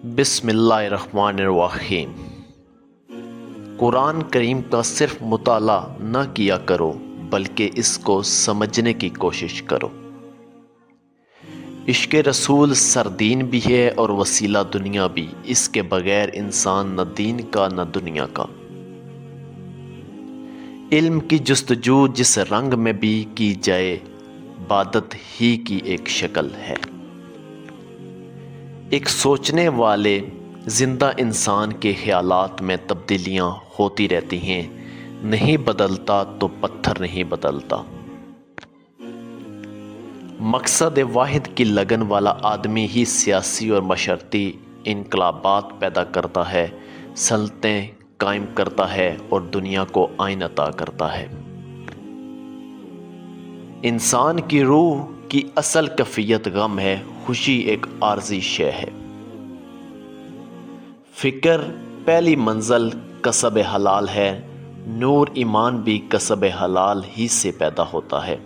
بسم اللہ الرحمن الرحیم۔ قرآن کریم کا صرف مطالعہ نہ کیا کرو بلکہ اس کو سمجھنے کی کوشش کرو۔ عشق رسول سردین بھی ہے اور وسیلہ دنیا بھی، اس کے بغیر انسان نہ دین کا نہ دنیا کا۔ علم کی جستجو جس رنگ میں بھی کی جائے عبادت ہی کی ایک شکل ہے۔ ایک سوچنے والے زندہ انسان کے خیالات میں تبدیلیاں ہوتی رہتی ہیں، نہیں بدلتا تو پتھر نہیں بدلتا۔ مقصد واحد کی لگن والا آدمی ہی سیاسی اور معاشرتی انقلابات پیدا کرتا ہے، سلطنتیں قائم کرتا ہے اور دنیا کو آئین عطا کرتا ہے۔ انسان کی روح کی اصل کیفیت غم ہے، خوشی ایک عارضی شے ہے۔ فکر پہلی منزل کسب حلال ہے، نور ایمان بھی کسب حلال ہی سے پیدا ہوتا ہے۔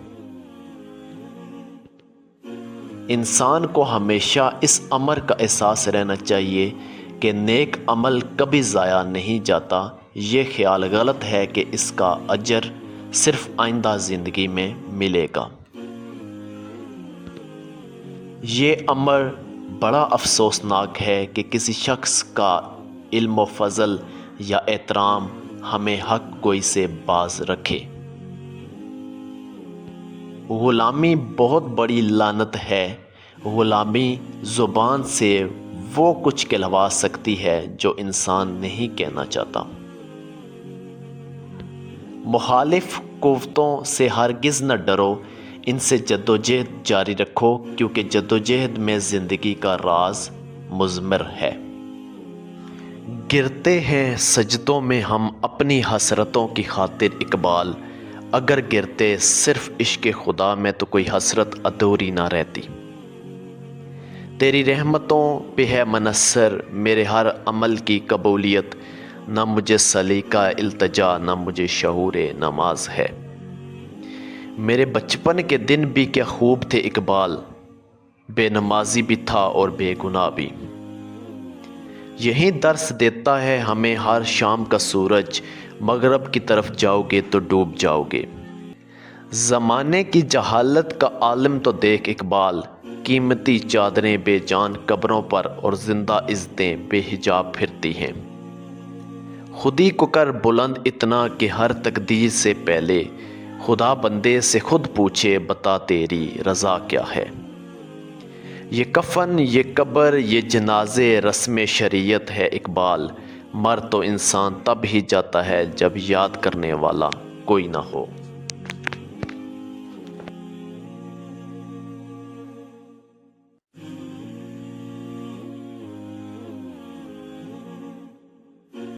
انسان کو ہمیشہ اس امر کا احساس رہنا چاہیے کہ نیک عمل کبھی ضائع نہیں جاتا۔ یہ خیال غلط ہے کہ اس کا اجر صرف آئندہ زندگی میں ملے گا۔ یہ امر بڑا افسوسناک ہے کہ کسی شخص کا علم و فضل یا احترام ہمیں حق گوئی سے باز رکھے۔ غلامی بہت بڑی لعنت ہے۔ غلامی زبان سے وہ کچھ کہلوا سکتی ہے جو انسان نہیں کہنا چاہتا۔ مخالف قوتوں سے ہرگز نہ ڈرو، ان سے جدوجہد جاری رکھو کیونکہ جدوجہد میں زندگی کا راز مضمر ہے۔ گرتے ہیں سجدوں میں ہم اپنی حسرتوں کی خاطر اقبال، اگر گرتے صرف عشق خدا میں تو کوئی حسرت ادھوری نہ رہتی۔ تیری رحمتوں پہ ہے منحصر میرے ہر عمل کی قبولیت، نہ مجھے سلیقہ التجا نہ مجھے شعور نماز ہے۔ میرے بچپن کے دن بھی کیا خوب تھے اقبال، بے نمازی بھی تھا اور بے گناہ بھی۔ یہی درس دیتا ہے ہمیں ہر شام کا سورج، مغرب کی طرف جاؤ گے تو ڈوب جاؤ گے۔ زمانے کی جہالت کا عالم تو دیکھ اقبال، قیمتی چادریں بے جان قبروں پر اور زندہ عزتیں بے حجاب پھرتی ہیں۔ خودی کو کر بلند اتنا کہ ہر تقدیر سے پہلے خدا بندے سے خود پوچھے بتا تیری رضا کیا ہے۔ یہ کفن، یہ قبر، یہ جنازے رسم شریعت ہے اقبال، مر تو انسان تب ہی جاتا ہے جب یاد کرنے والا کوئی نہ ہو۔